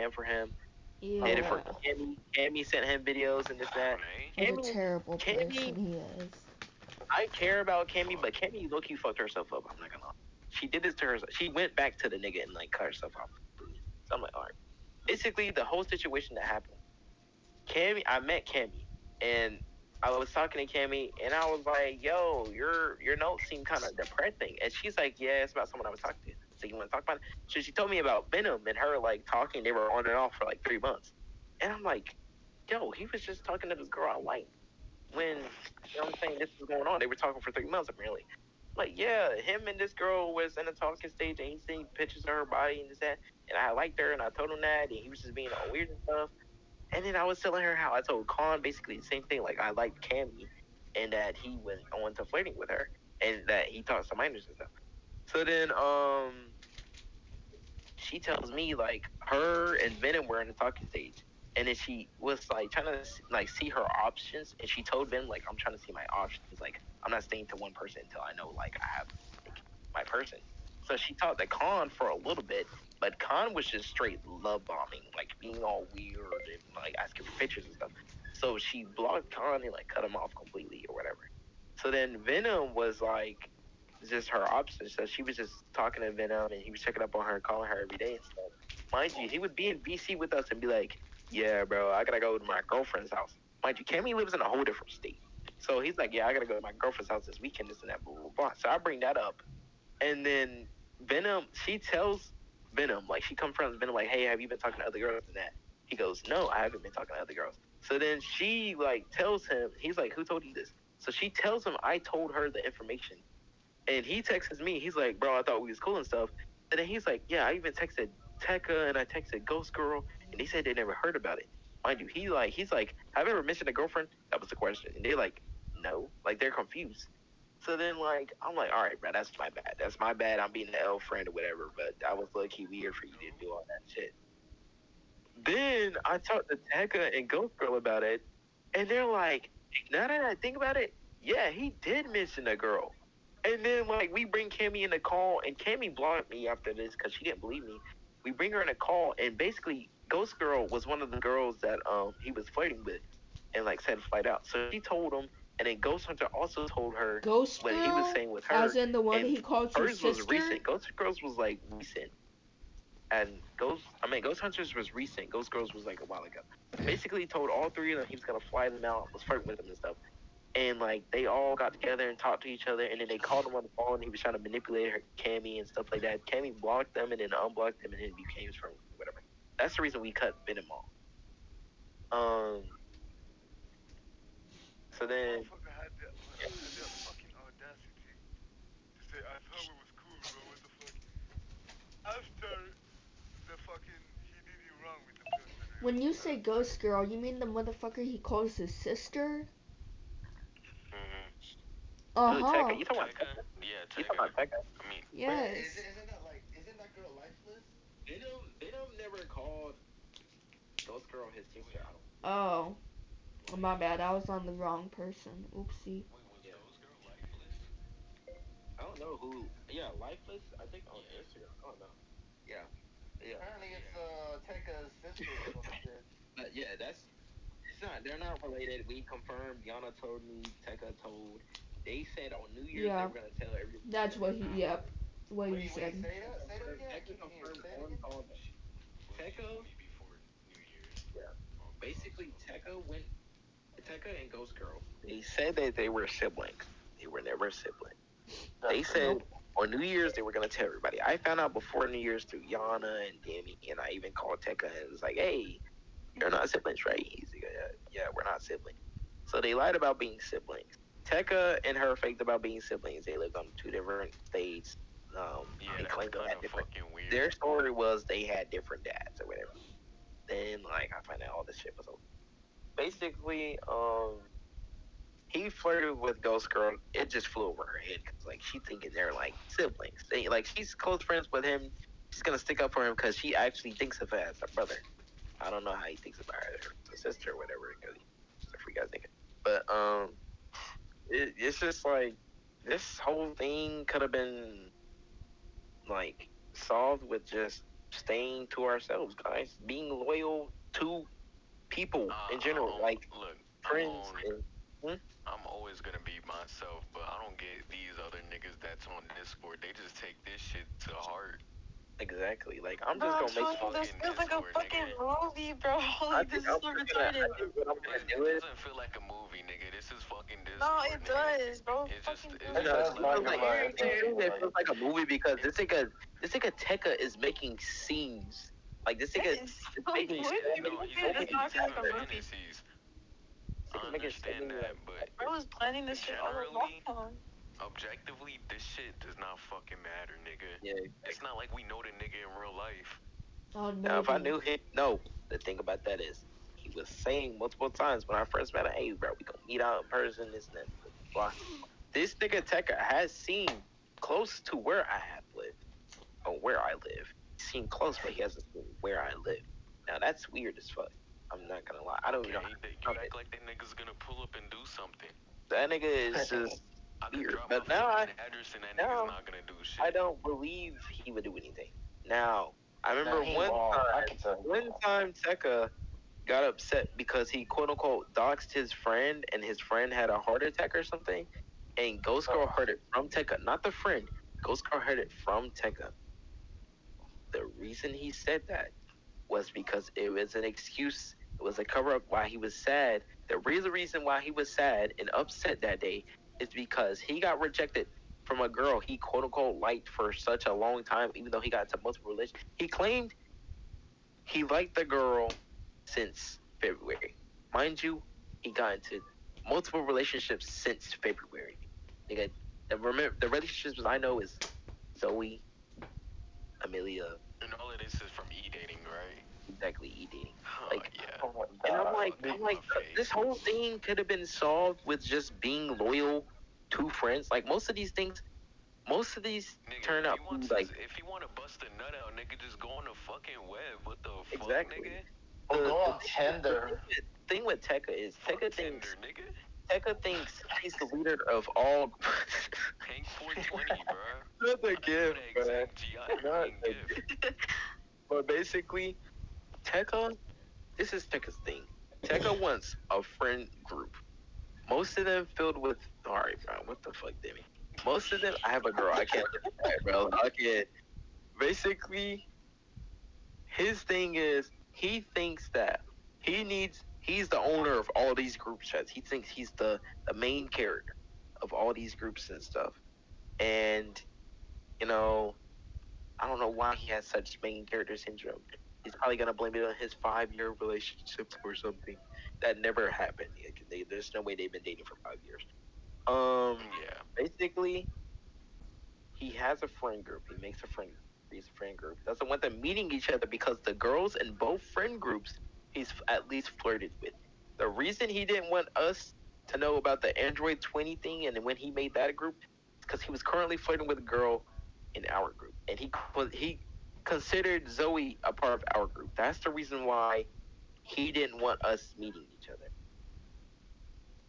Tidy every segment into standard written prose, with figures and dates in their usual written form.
webcam for him. Did it Yeah. for Cammy. Cammy sent him videos and this that. What a Cammy, terrible Cammy, person he is. I care about Cammy, but Cammy low-key fucked herself up. I'm not gonna lie. She did this to herself. She went back to the nigga and like cut herself off. So I'm like, all right. Basically, the whole situation that happened. Cammy, I met Cammy, and I was talking to Cammy, and I was like, "Yo, your notes seem kind of depressing." And she's like, "Yeah, it's about someone I was talking to." So you want to talk about it? So she told me about Venom and her like talking. They were on and off for like 3 months, and I'm like, "Yo, he was just talking to this girl I like when you know what I'm saying this was going on. They were talking for 3 months apparently." Like, yeah, him and this girl was in a talking stage, and he seen pictures of her body and this that, and I liked her, and I told him that, and he was just being all weird and stuff. And then I was telling her how I told Khan basically the same thing. Like I liked Cammy, and that he went on to flirting with her, and that he talks to minors and stuff. So then, she tells me like her and Venom were in the talking stage, and then she was like trying to like see her options, and she told Venom like I'm trying to see my options. Like I'm not staying to one person until I know like I have like my person. So she talked to Khan for a little bit, but Khan was just straight love bombing, like being all weird and like asking for pictures and stuff. So she blocked Khan and like cut him off completely or whatever. So then Venom was like just her options. So she was just talking to Venom and he was checking up on her, calling her every day and stuff. Mind you, he would be in BC with us and be like, "Yeah, bro, I gotta go to my girlfriend's house." Mind you, Cammy lives in a whole different state. So he's like, "Yeah, I gotta go to my girlfriend's house this weekend, this and that, blah, blah, blah." So I bring that up. And then Venom, she tells Venom, like she confronts Venom, like, "Hey, have you been talking to other girls and that?" He goes, "No, I haven't been talking to other girls." So then she like tells him, he's like, "Who told you this?" So she tells him I told her the information. And he texts me, he's like, "Bro, I thought we was cool and stuff." And then he's like, "Yeah, I even texted Tekka and I texted Ghost Girl and they said they never heard about it." Mind you, he's like, "Have you ever mentioned a girlfriend?" That was the question. And they're like, "No." Like they're confused. So then, like, I'm like, all right, bro, that's my bad. That's my bad. I'm being the L friend or whatever. But that was low key weird for you to do all that shit. Then I talked to Tekka and Ghost Girl about it, and they're like, now that I think about it, yeah, he did mention a girl. And then, like, we bring Cammy in the call, and Cammy blocked me after this because she didn't believe me. We bring her in a call, and basically, Ghost Girl was one of the girls that he was flirting with and, like, said flight out. So she told him, and then Ghost Hunter also told her Ghost what he was Girl? saying with her. As in the one And he called your hers was sister? recent. Ghost Girls was, like, recent. And Ghost Hunters was recent. Ghost Girls was, like, a while ago. Basically told all three of them he was going to fly them out, was flirting with them and stuff. And like they all got together and talked to each other, and then they called him on the phone. And he was trying to manipulate her, Cammy, and stuff like that. Cammy blocked them and then unblocked them, and then became his friend, whatever. That's the reason we cut Venom off. So then, Motherfucker had that fucking audacity to say, "I thought we was cool, bro. What the fuck?" After the fucking he did you wrong with the person. When you say Ghost Girl, you mean the motherfucker he calls his sister? mm-hmm. Uh-huh. You talking about Tekka? Yeah, You talking about Tekka? I mean, Yes. Isn't that girl lifeless? Venom never called Ghost Girl his sister. I don't. Oh. My bad, I was on the wrong person. Oopsie. Yeah. I don't know who. Yeah, Lifeless. I think on Instagram. I don't know. Yeah. Apparently it's Tekka's sister or some shit. But yeah, it's not. They're not related. We confirmed. Yana told me. Tekka told. They said on New Year's Yeah. they were gonna tell everyone. That's what he, yep. What he Wait, said. say that again. Tekka confirmed on call. Tekka. before New Year's. Yeah. Basically, Tekka and Ghost Girl. They said that they were siblings. They were never siblings. They said on New Year's they were gonna tell everybody. I found out before New Year's through Yana and Demi, and I even called Tekka and was like, "Hey, you're not siblings, right?" He's like, "Yeah, we're not siblings." So they lied about being siblings. Tekka and her faked about being siblings. They lived on two different states. Yeah, They that was claimed they kind had of different. fucking weird. Their story was they had different dads or whatever. Then like I find out all this shit was over. Basically, he flirted with Ghost Girl. It just flew over her head because like she thinking they're like siblings. Like she's close friends with him. She's gonna stick up for him because she actually thinks of him as her brother. I don't know how he thinks about her sister or whatever. Because he's a freak ass nigga. But it's just like this whole thing could have been like solved with just staying to ourselves, guys. Being loyal to people in general, like look, friends. I'm always gonna be myself, but I don't get these other niggas that's on Discord. They just take this shit to heart. Exactly. Like I'm just gonna make. This feels like a Discord, fucking nigga. movie, bro. I Like, think this is so I retarded. think what I'm gonna It do is. doesn't feel like a movie, nigga. This is fucking Discord. No, it nigga. does, bro. It's just, Fucking it's do I it. know, just it feels like, like, it feels like a movie because this nigga Tekka is making scenes. Like this nigga It's is so making. movie. It's not having like a movie. fantasies. This I nigga making understand scenes, that, but Bro was planning this shit all Generally- along. objectively, this shit does not fucking matter, nigga. Yeah. It's not like we know the nigga in real life. Oh, Now, if I maybe. knew him, no. The thing about that is, he was saying multiple times when I first met him, "Hey, bro, we gonna meet out in person, this and that." Blah. This nigga Tekka has seen close to where I have lived, or where I live. He's seen close, but he hasn't seen where I live. Now that's weird as fuck. I'm not gonna lie. I don't Okay, know. you act like that nigga's gonna pull up and do something. That nigga is just. I could Weird, drop but my now fucking address and that now nigga's not gonna do shit. I don't believe he would do anything. Now, I remember Nah, he one won't. I time. can tell you. One time Tekka got upset because he quote unquote doxed his friend and his friend had a heart attack or something. And Ghost Girl heard it from Tekka, not the friend. Ghost Girl heard it from Tekka. The reason he said that was because it was an excuse. It was a cover up why he was sad. The real reason why he was sad and upset that day is because he got rejected from a girl he quote unquote liked for such a long time, even though he got into multiple relations. He claimed he liked the girl since February. Mind you, he got into multiple relationships since February. Nigga, the relationships I know is Zoe, Amelia, And all of this is from e-dating, right? exactly e-dating. Huh, Like, yeah. Oh my And I'm God. like, this whole thing could have been solved with just being loyal to friends. Like most of these things, Nigga, turn if out you want to to, like if you want to bust a nut out, nigga, just go on the fucking web. What the fuck, Exactly. nigga? Oh, go on Tinder. The thing with Tekka is Fuck Tekka Tinder, thinks he's the leader of all. Hank 420, bro. Not the I know gift, that bro. exact GI Not Hank the gift. But basically, Tekka, this is Tekka's thing. Tekka wants a friend group. Most of them filled with, alright, bro, what the fuck, Demi? Most of them, I have a girl, I can't look at that, bro. I can't. Basically, his thing is, he thinks that he's the owner of all these group chats. He thinks he's the main character of all these groups and stuff. And, you know, I don't know why he has such main character syndrome. He's probably gonna blame it on his 5-year relationship or something. That never happened. There's no way they've been dating for 5 years. Yeah. Basically, he has a friend group. He makes a friend. He's a friend group. Doesn't want them meeting each other because the girls in both friend groups he's at least flirted with. The reason he didn't want us to know about the Android 20 thing and when he made that group is because he was currently flirting with a girl in our group, and he considered Zoe a part of our group. That's the reason why he didn't want us meeting each other.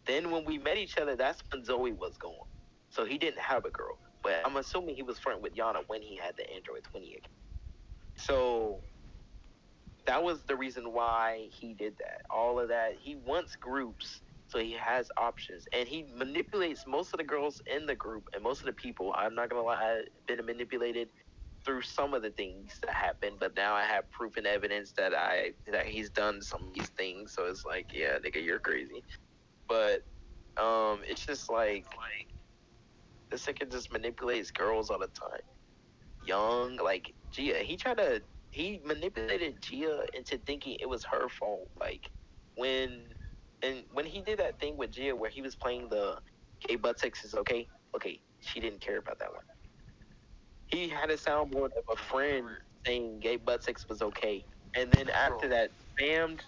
Then when we met each other, that's when Zoe was gone. So he didn't have a girl. But I'm assuming he was flirting with Yana when he had the Android 20 again. So that was the reason why he did that. All of that. He wants groups, so he has options. And he manipulates most of the girls in the group and most of the people. I'm not going to lie, I've been manipulated through some of the things that happened, but now I have proof and evidence that he's done some of these things. So it's like, yeah, nigga, you're crazy. But it's just like this nigga just manipulates girls all the time. Young, like Gia, he manipulated Gia into thinking it was her fault. Like when he did that thing with Gia where he was playing the gay butt sex is okay, she didn't care about that one. He had a soundboard of a friend saying gay butt sex was okay, and then after that, spammed.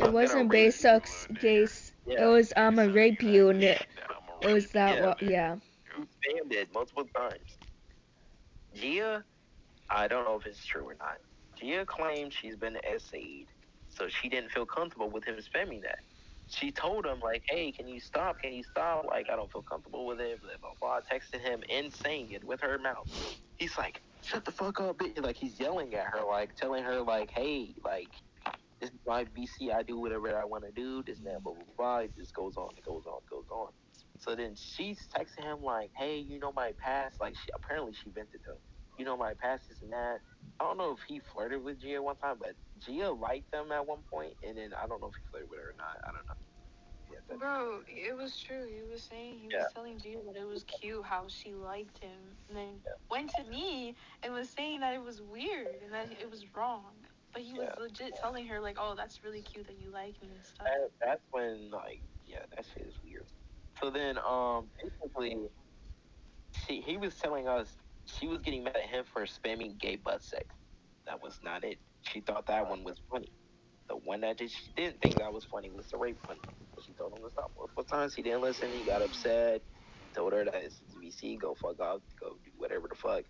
It wasn't Bay Sucks Gays. It was I'ma rape you, and it was that one. Yeah. He spammed it multiple times. Gia, I don't know if it's true or not. Gia claims she's been essayed, so she didn't feel comfortable with him spamming that. She told him, like, hey, can you stop? Like, I don't feel comfortable with it, blah, blah, blah. Texted him and saying it with her mouth. He's like, shut the fuck up, bitch. Like, he's yelling at her, like, telling her, like, hey, like, this is my BC, I do whatever I want to do, this and that, blah, blah, blah. It just goes on, it goes on, it goes on. So then she's texting him, like, hey, you know my past? Like, apparently she vented to him. You know my past, this and that. I don't know if he flirted with Gia one time, but Gia liked them at one point, and then I don't know if he flirted with her or not. I don't know. Yeah, Bro, it was true. He was saying, was telling Gia that it was cute how she liked him, and then went to me and was saying that it was weird and that it was wrong. But he was legit telling her, like, oh, that's really cute that you like me and stuff. That's when, like, that shit is weird. So then, basically, he was telling us she was getting mad at him for spamming gay butt sex. That was not it. She thought that one was funny. The one that she didn't think that was funny was the rape one. She told him to stop multiple times. He didn't listen. He got upset. Told her that it's VC, go fuck off, go do whatever the fuck.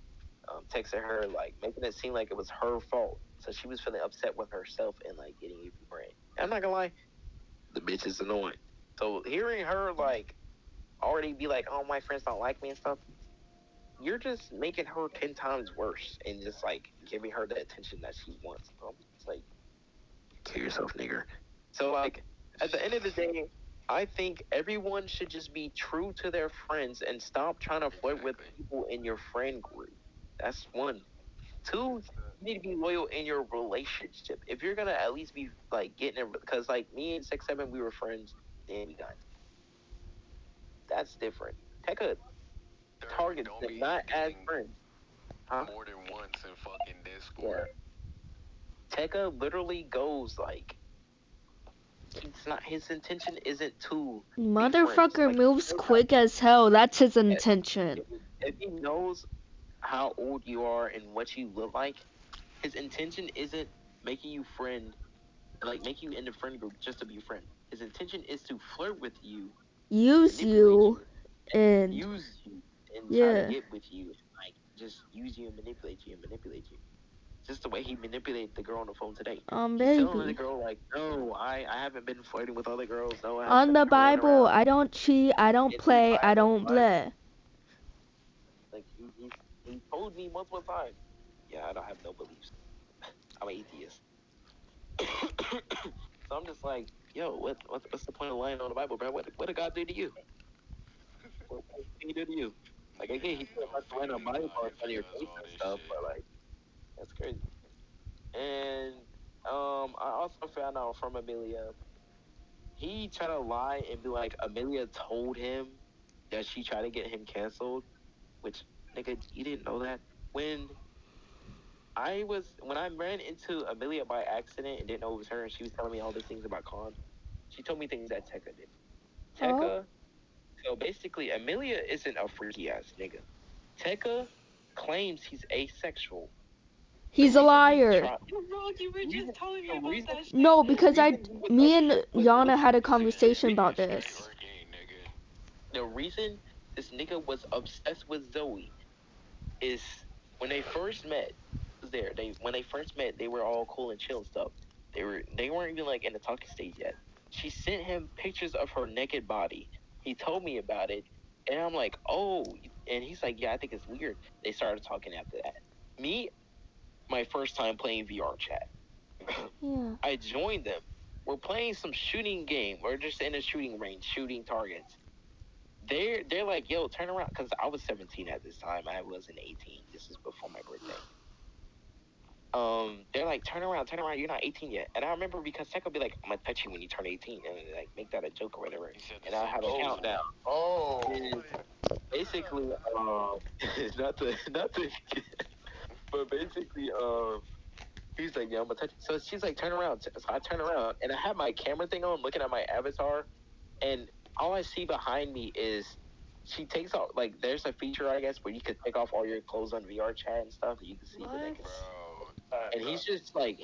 Texted her, like, making it seem like it was her fault. So she was feeling upset with herself and, like, getting even more. I'm not gonna lie, the bitch is annoying. So hearing her, like, already be like, oh, my friends don't like me and stuff, you're just making her 10 times worse and just, like, giving her the attention that she wants. It's like, kill yourself, nigger. So, like, at the end of the day, I think everyone should just be true to their friends and stop trying to flirt with people in your friend group. That's one. Two, you need to be loyal in your relationship. If you're gonna at least be, like, getting it, because, like, me and 6-7, we were friends, then we got. That's different. Tekka targets them not as friends. Huh? More than once in fucking Discord. Yeah. Tekka literally goes, like, it's not, his intention isn't to motherfucker like, moves quick as hell. That's his intention. If he knows how old you are and what you look like, his intention isn't making you friend, like, make you in the friend group just to be a friend. His intention is to flirt with you, use you, and use you, and try to get with you, like, just use you and manipulate you. Just the way he manipulated the girl on the phone today. Baby. He's telling the girl, like, no, I haven't been flirting with other girls. No, I on the Bible, I don't cheat, I don't play, I don't bleh. Like, he told me multiple times, yeah, I don't have no beliefs. I'm an atheist. So I'm just like, yo, what's the point of lying on the Bible, bro? What did God do to you? What did he do to you? Like, again, he put a bunch of random Bible parts on your face and stuff, but, like, that's crazy. And I also found out from Amelia, he tried to lie and be like, Amelia told him that she tried to get him canceled, which, nigga, you didn't know that? When I ran into Amelia by accident and didn't know it was her, and she was telling me all these things about Khan, she told me things that Tekka did. Tekka, so basically, Amelia isn't a freaky ass nigga. Tekka claims he's asexual. He's a liar. No, because me and Yana had a conversation about this. The reason this nigga was obsessed with Zoe is when they first met. When they first met, they were all cool and chill and stuff. They weren't even, like, in the talking stage yet. She sent him pictures of her naked body. He told me about it, and I'm like, oh, and he's like, yeah, I think it's weird. They started talking after that. Me, my first time playing VR chat. Yeah. I joined them. We're playing some shooting game. We're just in a shooting range, shooting targets. They're like, yo, turn around, because I was 17 at this time. I wasn't 18. This is before my birthday. They're like, turn around, you're not 18 yet. And I remember because Tekka would be like, I'm gonna touch you when you turn 18, and, like, make that a joke or whatever. And I have a countdown. Oh. And basically, not to, but basically, he's like, yeah, I'm gonna touch you. So she's like, turn around. So I turn around, and I have my camera thing on, looking at my avatar, and all I see behind me is she takes off, like, there's a feature, I guess, where you could take off all your clothes on VR chat and stuff, and you can see the niggas. And he's just, like,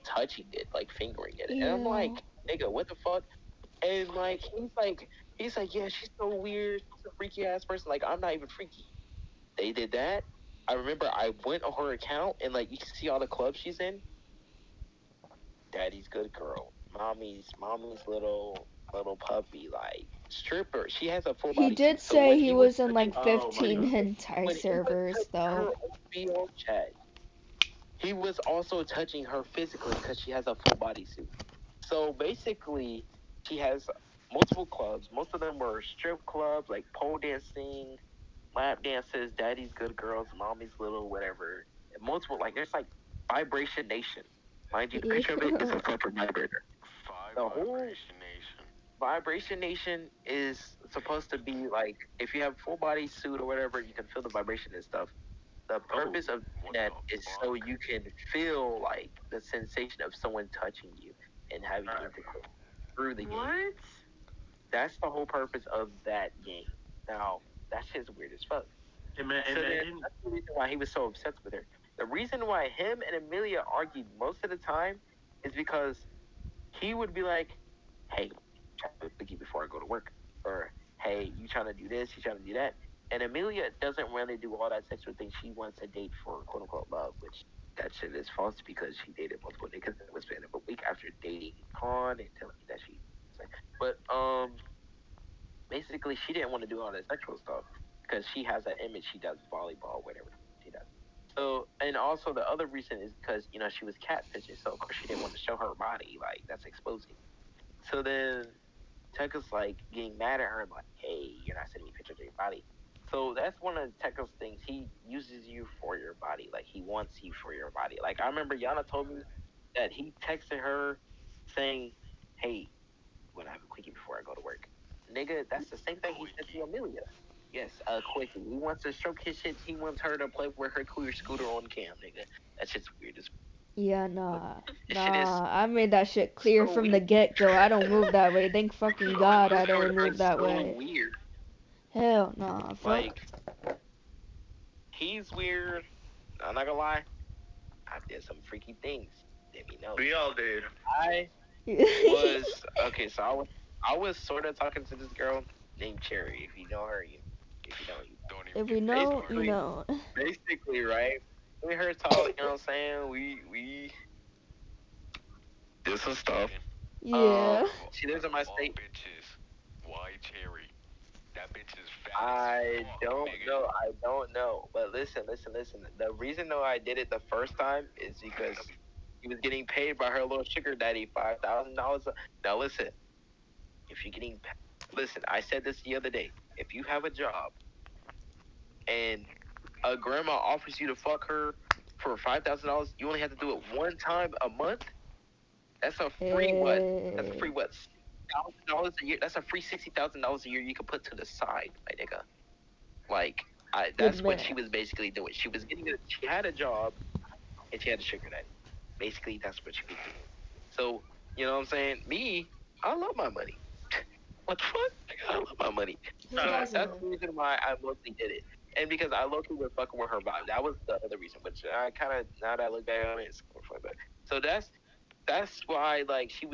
touching it, like, fingering it. Yeah. And I'm like, nigga, what the fuck? And, like, he's like, yeah, she's so weird. She's a freaky-ass person. Like, I'm not even freaky. They did that. I remember I went on her account, and, like, you can see all the clubs she's in. Daddy's good girl. Mommy's little puppy, like, stripper. She has a full body. He did say he was in, like, 15 hentai servers, though. on chat, he was also touching her physically because she has a full bodysuit. So basically, she has multiple clubs. Most of them were strip clubs, like pole dancing, lap dances, daddy's good girls, mommy's little, whatever. And multiple, like, there's like Vibration Nation. Mind you, the picture of it is a fucking vibrator. The whole Vibration Nation. Vibration Nation is supposed to be like, if you have full body suit or whatever, you can feel the vibration and stuff. The purpose of that is so you can feel like the sensation of someone touching you and having intercourse through the game. What? That's the whole purpose of that game. Now, that shit's weird as fuck. So then, that's the reason why he was so obsessed with her. The reason why him and Amelia argued most of the time is because he would be like, hey, try to quickie before I go to work. Or, hey, you trying to do this, you trying to do that. And Amelia doesn't really do all that sexual thing. She wants to date for quote-unquote love, which that shit is false because she dated multiple niggas that was spending a week after dating Con and telling me that she... But, basically, she didn't want to do all that sexual stuff because she has that image. She does volleyball, whatever she does. So, and also the other reason is because, you know, she was catfishing, so of course she didn't want to show her body, like, that's exposing. So then, Tekka's, like, getting mad at her, like, hey, you're not sending me pictures of your body. So that's one of Tekka's things. He uses you for your body. Like, he wants you for your body. Like, I remember Yana told me that he texted her saying, hey, when I have a quickie before I go to work. Nigga, that's the same thing he said to Amelia. Yes, a quickie. He wants to stroke his shit. He wants her to play with her queer scooter on cam, nigga. That shit's weird as Yeah, nah. Shit is I made that shit clear so from the weird. get-go. I don't move that way. Thank fucking God I don't move that so way. Weird. Hell nah, fuck. Like, he's weird. I'm not gonna lie. I did some freaky things. Let me know. We all did. I was okay. So I was sort of talking to this girl named Cherry. If you know her, if you don't, you Don't even If we get know, started. you know. basically, right? We heard talk. You know what I'm saying? We did some stuff. Yeah. She lives in my All state. bitches. Why Cherry? That bitch is fat. I as fuck, don't nigga. know. I don't know. But listen. The reason though I did it the first time is because he was getting paid by her little sugar daddy $5,000. Now listen, if you're getting, listen, I said this the other day. If you have a job and a grandma offers you to fuck her for $5,000, you only have to do it one time a month. That's a free what? That's a free what? $1,000 a year. That's a free $60,000 a year you can put to the side, my nigga. Like, that's what she was basically doing. She was she had a job and she had a sugar daddy. Basically, that's what she was doing. So, you know what I'm saying? Me, I love my money. What the fuck? I love my money. So that's the reason why I mostly did it. And because I low-key was fucking with her vibe. That was the other reason. Which I kind of, now that I look back on it, it's fun. But so that's why, like, she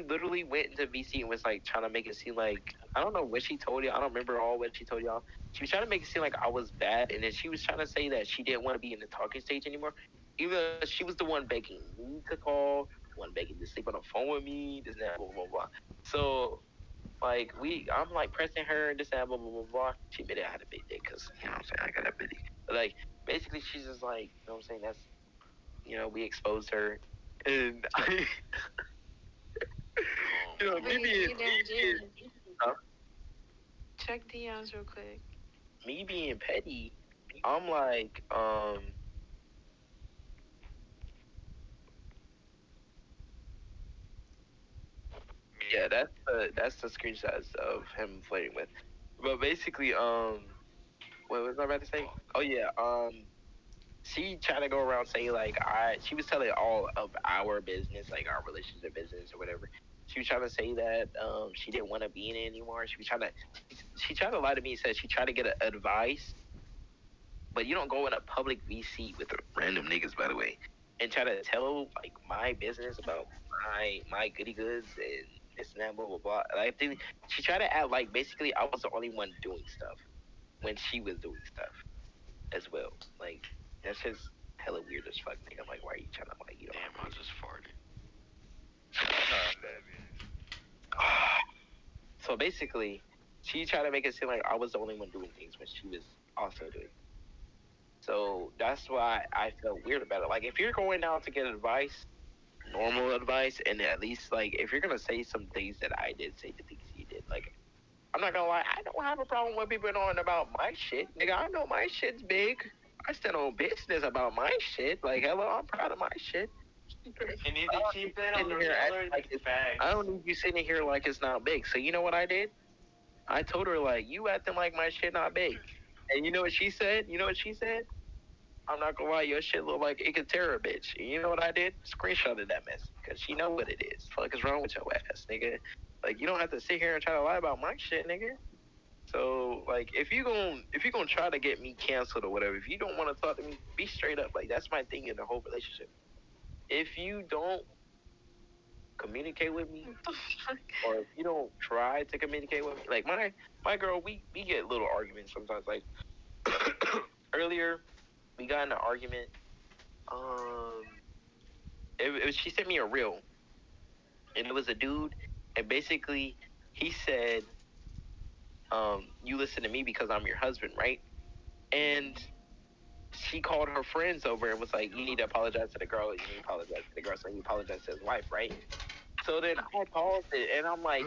literally went into VC and was, like, trying to make it seem like, I don't know what she told y'all. I don't remember all what she told y'all. She was trying to make it seem like I was bad. And then she was trying to say that she didn't want to be in the talking stage anymore. Even though she was the one begging me to call, the one begging to sleep on the phone with me, this and that, blah, blah, blah. So, like, I'm, like, pressing her and this and that, blah, blah, blah, blah. She admitted I had a big dick because, you know what I'm saying, I got a big dick. But, like, basically, she's just like, you know what I'm saying, that's, you know, we exposed her. And I, you know, me being Check DMs real quick. Me being petty, I'm like, yeah, that's the screenshots of him flirting with. But basically, what was I about to say? Oh yeah, she tried to go around saying like she was telling all of our business, like our relationship business or whatever. She was trying to say that she didn't want to be in it anymore. She tried to lie to me and said she tried to get advice, but you don't go in a public VC with random niggas, by the way, and try to tell like my business about my goody goods and this and that, blah blah blah. I think she tried to act like basically I was the only one doing stuff when she was doing stuff as well. Like, that's just hella weird as fuck, nigga. I'm like, why are you trying to, like, you know? Damn, I just farted. So basically, she tried to make it seem like I was the only one doing things when she was also doing. So that's why I felt weird about it. Like, if you're going out to get advice, normal advice, and at least, like, if you're going to say some things that I did, say the things you did. Like, I'm not going to lie, I don't have a problem with people knowing about my shit. Nigga, I know my shit's big. I stand on business about my shit. Like, hello, I'm proud of my shit. You need to keep it on the facts. I don't need you sitting here like it's not big. So you know what I did? I told her, like, you acting like my shit not big. And you know what she said? I'm not gonna lie, your shit look like it could tear a bitch. And you know what I did? Screenshotted that mess. Because she know what it is. Fuck is wrong with your ass, nigga? Like, you don't have to sit here and try to lie about my shit, nigga. So, like, if you gonna try to get me canceled or whatever, if you don't want to talk to me, be straight up. Like, that's my thing in the whole relationship. If you don't communicate with me, or if you don't try to communicate with me, like, my girl, we get little arguments sometimes. Like, earlier, we got in an argument. She sent me a reel, and it was a dude, and basically, he said, you listen to me because I'm your husband, right? And she called her friends over and was like, you need to apologize to the girl, you need to apologize to the girl, so he apologized to his wife, right? So then I paused it, and I'm like,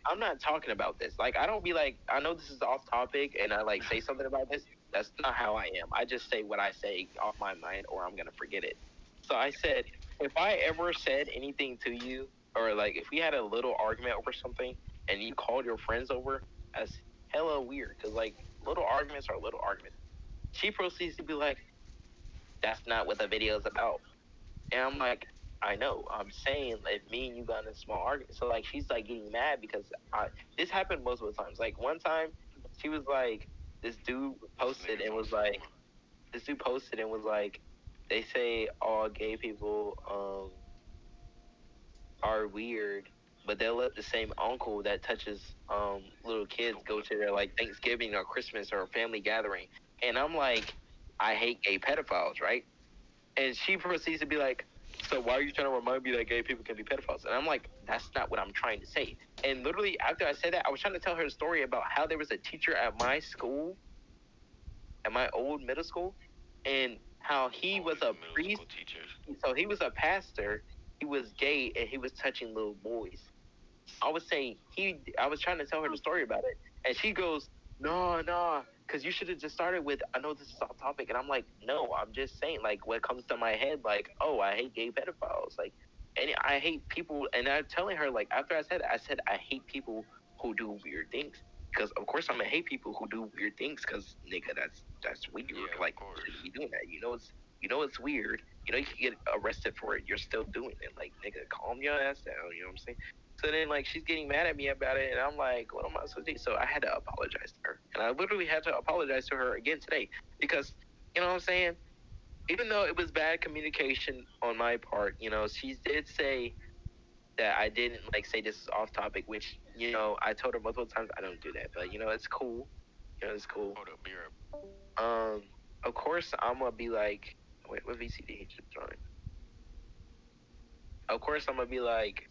I'm not talking about this. Like, I don't be like, I know this is off topic, and I, like, say something about this. That's not how I am. I just say what I say off my mind, or I'm going to forget it. So I said, if I ever said anything to you, or, like, if we had a little argument over something, and you called your friends over, that's hella weird, because, like, little arguments are little arguments. She proceeds to be like, that's not what the video's about. And I'm like, I know. I'm saying, if me and you got in a small argument. So, like, she's, like, getting mad because this happened multiple times. Like, one time, she was like, this dude posted and was like, they say all gay people are weird, but they'll let the same uncle that touches little kids go to their, like, Thanksgiving or Christmas or family gathering. And I'm like, I hate gay pedophiles, right? And she proceeds to be like, so why are you trying to remind me that gay people can be pedophiles? And I'm like, that's not what I'm trying to say. And literally, after I said that, I was trying to tell her a story about how there was a teacher at my school, at my old middle school, and how he was a priest. So he was a pastor, he was gay, and he was touching little boys. I was trying to tell her the story about it. And she goes, no, because you should have just started with, I know this is off topic. And I'm like, no, I'm just saying, like, what comes to my head, like, oh, I hate gay pedophiles. Like, and I hate people. And I'm telling her, like, after I said it, I hate people who do weird things. Because, of course, I'm going to hate people who do weird things because, nigga, that's weird. Yeah, like, you should be doing that. You know it's weird. You know you can get arrested for it. You're still doing it. Like, nigga, calm your ass down. You know what I'm saying? So then, like, she's getting mad at me about it, and I'm like, what am I supposed to do? So I had to apologize to her. And I literally had to apologize to her again today because, you know what I'm saying? Even though it was bad communication on my part, you know, she did say that I didn't, like, say this is off topic, which, you know, I told her multiple times I don't do that. But, you know, it's cool. You know, it's cool. Hold up, be right. Of course, I'm going to be like, wait, what VCD he just joined? Of course, I'm going to be like,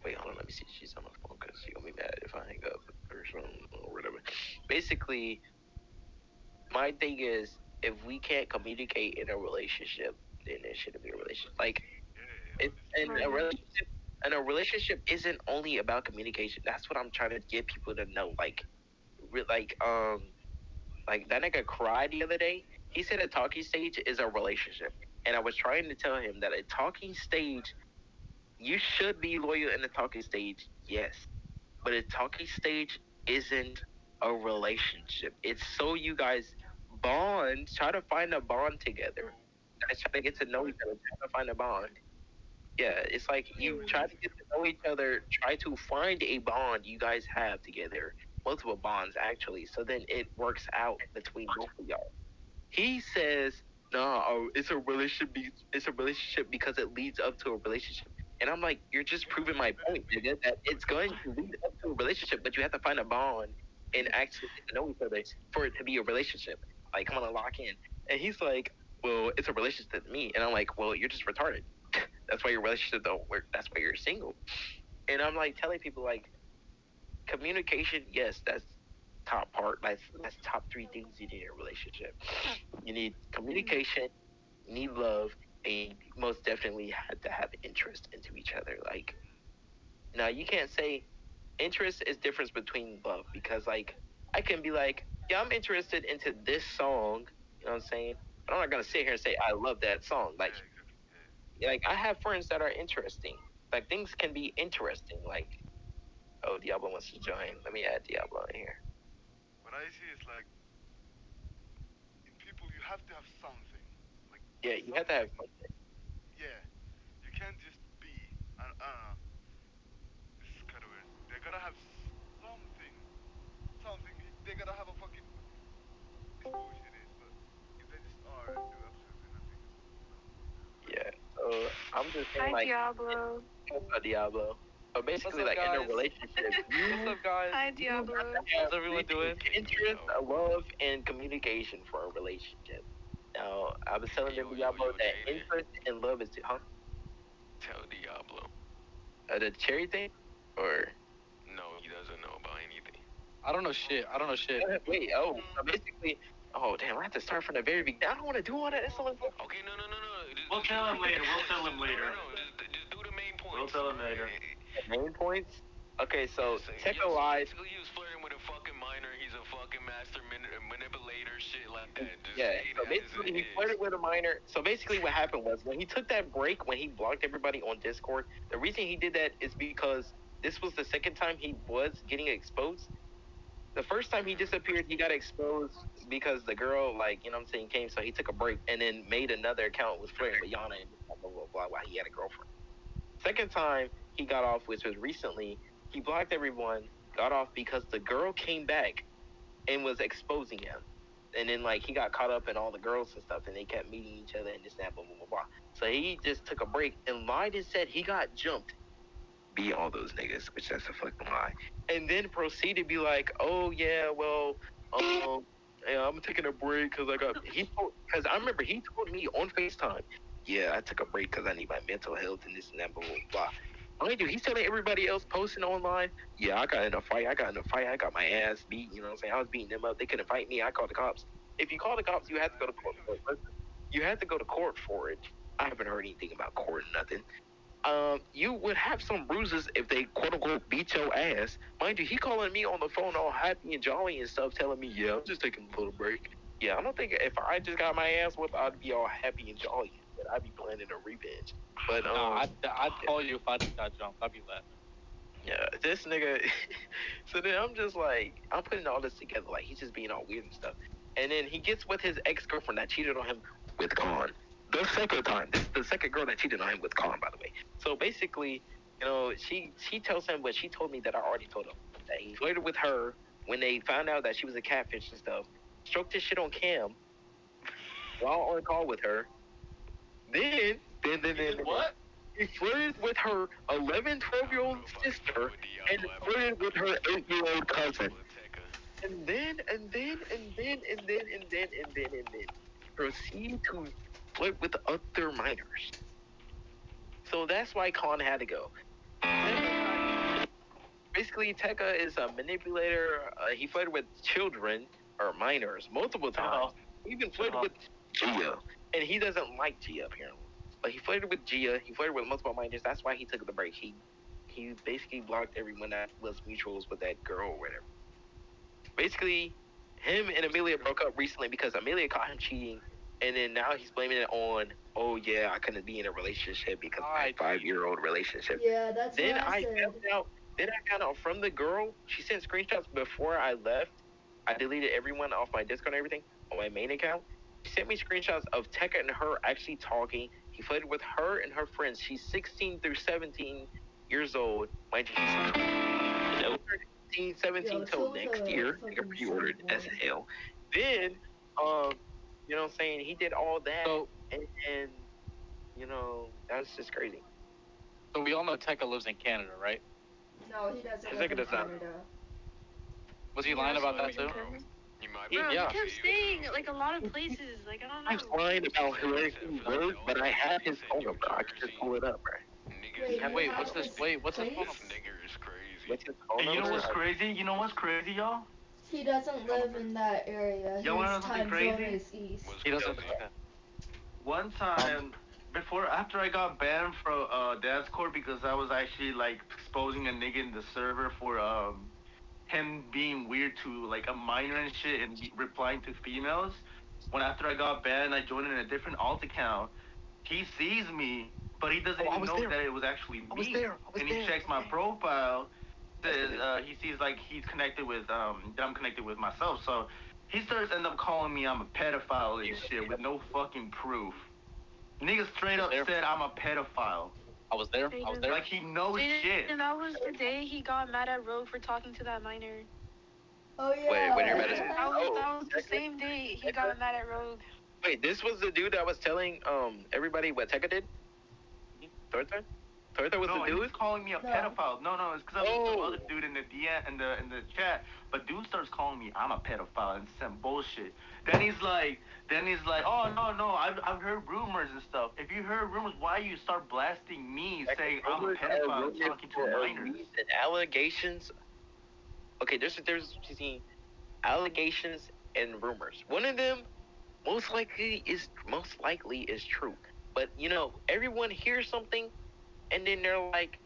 wait, hold on, let me see. She's on my phone because she's going to be mad if I hang up or something or whatever. Basically, my thing is, if we can't communicate in a relationship, then it shouldn't be a relationship. Like, a relationship isn't only about communication. That's what I'm trying to get people to know. Like that nigga cried the other day. He said a talking stage is a relationship. And I was trying to tell him that a talking stage, you should be loyal in the talking stage, yes. But a talking stage isn't a relationship. It's so you guys bond, try to find a bond together. Guys try to get to know each other, try to find a bond. Yeah, it's like you try to get to know each other, try to find a bond you guys have together. Multiple bonds, actually. So then it works out between both of y'all. He says, no, it's a relationship because it leads up to a relationship. And I'm like, you're just proving my point, nigga, that it's going to lead up to a relationship, but you have to find a bond and actually get to know each other for it to be a relationship. Like, come on, lock in. And he's like, well, it's a relationship to me. And I'm like, well, you're just retarded. That's why your relationship don't work. That's why you're single. And I'm like telling people, like, communication, yes, top part. That's top 3 things you need in a relationship. You need communication, you need love, and you most definitely have to have interest into each other. Like, now you can't say interest is difference between love, because like I can be like, yeah, I'm interested into this song, you know what I'm saying? But I'm not gonna sit here and say I love that song. Like I have friends that are interesting. Like, things can be interesting. Like, oh, Diablo wants to join. Let me add Diablo in here. What I see is like, in people you have to have something. Like, yeah, you have to have something. Yeah, you can't just be. I don't know. This is kind of weird. They gotta have something. Something. They gotta have a fucking. It's bullshit, it is, but if they just are and do absolutely nothing. Yeah. So I'm just saying, Hi, like, Diablo. Diablo. So basically, What's up, like, in a guys? relationship, What's up, guys? Hi, Diablo. How's everyone doing? Interest, love, and communication for a relationship. Now, I was telling them, Diablo, that Jaden. interest and love is, huh? Tell Diablo. The cherry thing? Or? No, he doesn't know about anything. I don't know shit. Wait, so basically, oh, damn, I have to start from the very beginning. I don't want to do all that. It's so much. Okay, no. We'll tell him later. We'll tell him later. No, just do the main points. We'll tell him later. Main points? Okay, so Yes, Tekka lied. basically, he was flirting with a fucking minor. He's a fucking master manipulator, shit like that. Just Yeah, say so it as basically it he is. flirted with a minor. So basically what happened was, when he took that break, when he blocked everybody on Discord, the reason he did that is because this was the second time he was getting exposed. The first time he disappeared, he got exposed because the girl, like, you know what I'm saying, came, so he took a break and then made another account, was flirting with Yana and blah, blah, blah, blah, while he had a girlfriend. Second time he got off, which was recently, he blocked everyone, got off because the girl came back and was exposing him. And then, like, he got caught up in all the girls and stuff, and they kept meeting each other and this, that, blah, blah, blah, blah. So he just took a break and lied and said he got jumped. Be all those niggas, which that's a fucking lie. And then proceeded to be like, oh, yeah, well, yeah, I'm taking a break because because I remember he told me on FaceTime, yeah, I took a break because I need my mental health and this and that, blah, blah, blah. Mind you, he's telling everybody else posting online, yeah, I got in a fight, I got my ass beat, you know what I'm saying? I was beating them up, they couldn't fight me, I called the cops. If you call the cops, you have to go to court for it. You have to go to court for it. I haven't heard anything about court or nothing. You would have some bruises if they quote-unquote beat your ass. Mind you, he calling me on the phone all happy and jolly and stuff, telling me, yeah, I'm just taking a little break. Yeah, I don't think if I just got my ass whooped, I'd be all happy and jolly. But I'd be planning a revenge. But, I'd call you if I got jumped. I'd be laughing. Yeah, this nigga. So then I'm just like, I'm putting all this together. Like, he's just being all weird and stuff. And then he gets with his ex-girlfriend that cheated on him with Khan. The second time. This is the second girl that cheated on him with Khan, by the way. So basically, you know, she tells him what she told me that I already told him. That he flirted with her when they found out that she was a catfish and stuff. Stroked his shit on Cam while on call with her. Then What? he flirted with her 11, 12-year-old sister and flirted with her 8-year-old cousin. And then proceed to flirt with other minors. So that's why Khan had to go. Basically, Tekka is a manipulator. He flirted with children, or minors, multiple times. He even flirted with Gia. And he doesn't like Gia, apparently. But he flirted with Gia. He flirted with multiple minors. That's why he took the break. He basically blocked everyone that was mutuals with that girl or whatever. Basically, him and Amelia broke up recently because Amelia caught him cheating. And then now he's blaming it on, oh, yeah, I couldn't be in a relationship because of my 5-year-old relationship. Yeah, that's Then what I said. found out from the girl, she sent screenshots before I left. I deleted everyone off my Discord and everything on my main account. She sent me screenshots of Tekka and her actually talking. He flirted with her and her friends. She's 16 through 17 years old. Mind you, 16, 17 till next year. They got pre-ordered as hell. Then, you know what I'm saying? He did all that, and you know, that's just crazy. So we all know Tekka lives in Canada, right? No, he doesn't Tekka live in does not. Canada. Was he lying about that too? You might Bro, Yeah. he kept saying like a lot of places. Like I don't know. I'm lying about where he lives, but I have his phone number. I can just pull it up, bro. Wait, What's his phone number? Nigger is crazy. What's his phone And you know number? what's crazy? You know what's crazy, y'all? He doesn't live in that area. You wanna know His something time crazy? zone is east. He doesn't. One time, after I got banned from dance court because I was actually like exposing a nigga in the server for him being weird to like a minor and shit and replying to females. After I got banned, I joined in a different alt account. He sees me, but he doesn't even know that it was actually me. And he checks my profile. Says he sees like he's connected with that I'm connected with myself. So he starts end up calling me I'm a pedophile and shit with no fucking proof. Nigga straight up said I'm a pedophile. I was there. Like he knows shit. And that was the day he got mad at Rogue for talking to that minor. Oh yeah. Wait, you're mad at That was the same day he got mad at Rogue. Wait, this was the dude that was telling everybody what Tekka did? Torta? Torta was the dude? He was calling me a pedophile. No, it's because I was some other dude in the DM in the chat. But dude starts calling me I'm a pedophile and some bullshit. Then he's like, oh no, I've heard rumors and stuff. If you heard rumors, why you start blasting me saying I'm a pedophile and talking to a minor? And allegations. Okay, there's between allegations and rumors. One of them most likely is true. But you know, everyone hears something and then they're like,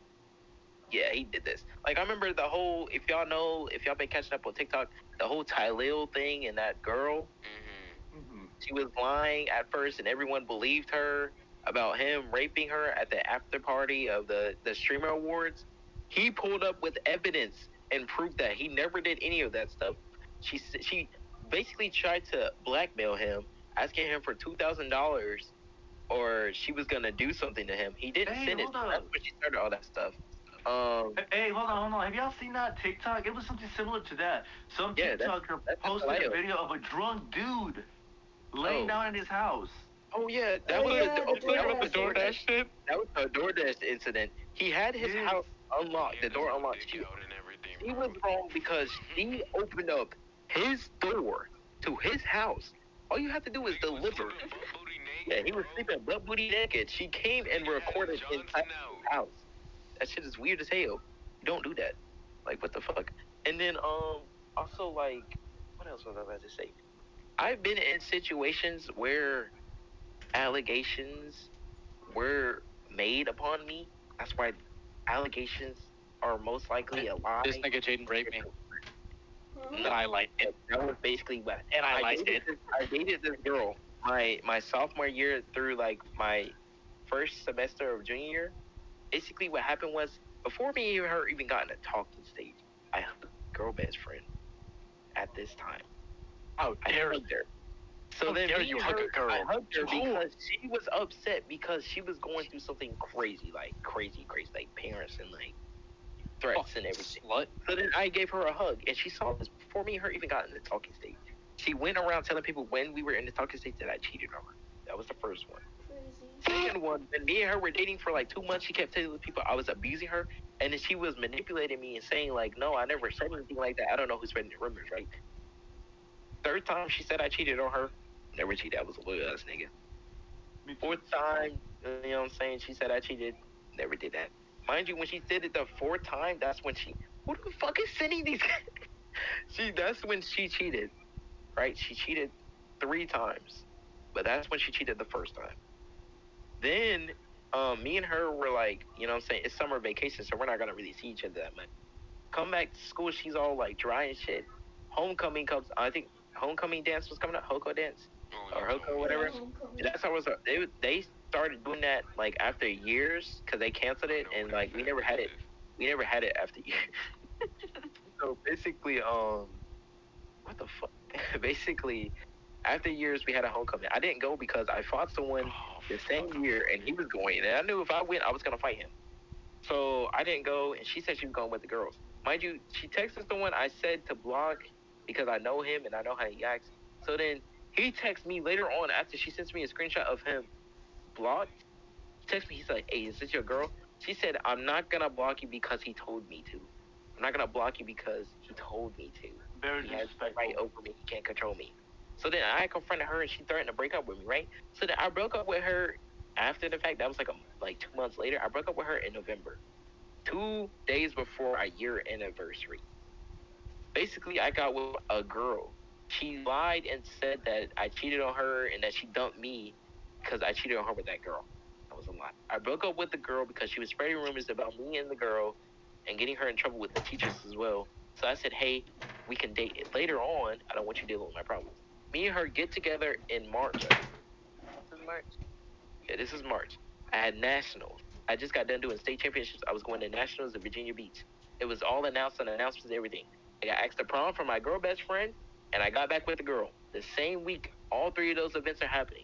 yeah, he did this. Like, I remember the whole, if y'all been catching up on TikTok, the whole Tylil thing and that girl, she was lying at first and everyone believed her about him raping her at the after party of the streamer awards. He pulled up with evidence and proved that he never did any of that stuff. She basically tried to blackmail him, asking him for $2,000 or she was going to do something to him. He didn't send it. That's when she started all that stuff. Hey, hold on. Have y'all seen that TikTok? It was something similar to that. Some TikToker posted a video of a drunk dude laying down in his house. Oh yeah, that was the DoorDash shit. That was a DoorDash incident. He had his house unlocked, the door unlocked. He was wrong because he opened up his door to his house. All you have to do is deliver. Yeah, he was sleeping butt booty naked. She came and recorded inside his house. That shit is weird as hell. You don't do that. Like, what the fuck? And then, also, like, what else was I about to say? I've been in situations where allegations were made upon me. That's why allegations are most likely a lie. This nigga Jaden raped me. And I liked it. That was basically what. And I liked it. I dated this girl my sophomore year through, like, my first semester of junior year. Basically, what happened was, before me and her even got in a talking stage, I hugged a girl best friend at this time. How dare you? So then me and her, I hugged her because she was upset because she was going through something crazy, like parents and like threats and everything. What? So then I gave her a hug, and she saw this before me and her even got in the talking stage. She went around telling people when we were in the talking stage that I cheated on her. That was the first one. Second one, when me and her were dating for like 2 months, she kept telling people I was abusing her, and then she was manipulating me and saying like, no, I never said anything like that. I don't know who's spreading the rumors, right? Third time she said I cheated on her, never cheated. I was a loyal ass nigga. Fourth time, you know what I'm saying, she said I cheated, never did that. Mind you, when she did it the fourth time, that's when who the fuck is sending these? That's when she cheated, right? She cheated 3 times, but that's when she cheated the first time. Then, me and her were like, you know what I'm saying, it's summer vacation, so we're not gonna really see each other that much. Come back to school, she's all like dry and shit. Homecoming comes, I think homecoming dance was coming up, Hoko dance, or Hoko, whatever. And that's how it was. They started doing that like after years, cause they canceled it, and like we never had it after years. So basically, what the fuck? Basically, after years, we had a homecoming. I didn't go because I fought someone the same year, and he was going. And I knew if I went, I was going to fight him. So I didn't go, and she said she was going with the girls. Mind you, she texted someone I said to block because I know him and I know how he acts. So then he texts me later on after she sends me a screenshot of him blocked. He texts me, he's like, hey, is this your girl? She said, I'm not going to block you because he told me to. I'm not going to block you because he told me to. Very he has the right over me. He can't control me. So then I confronted her, and she threatened to break up with me, right? So then I broke up with her after the fact. That was like 2 months later. I broke up with her in November, 2 days before our year anniversary. basically I got with a girl. She lied and said that I cheated on her and that she dumped me because I cheated on her with that girl. That was a lie. I broke up with the girl because she was spreading rumors about me and the girl and getting her in trouble with the teachers as well. So I said, hey, we can date it. Later on, I don't want you dealing with my problems. Me and her get together in March. This is March? Yeah, this is March. I had nationals. I just got done doing state championships. I was going to nationals in Virginia Beach. It was all announced on announcements and everything. I got asked to prom for my girl best friend, and I got back with the girl. The same week, all three of those events are happening.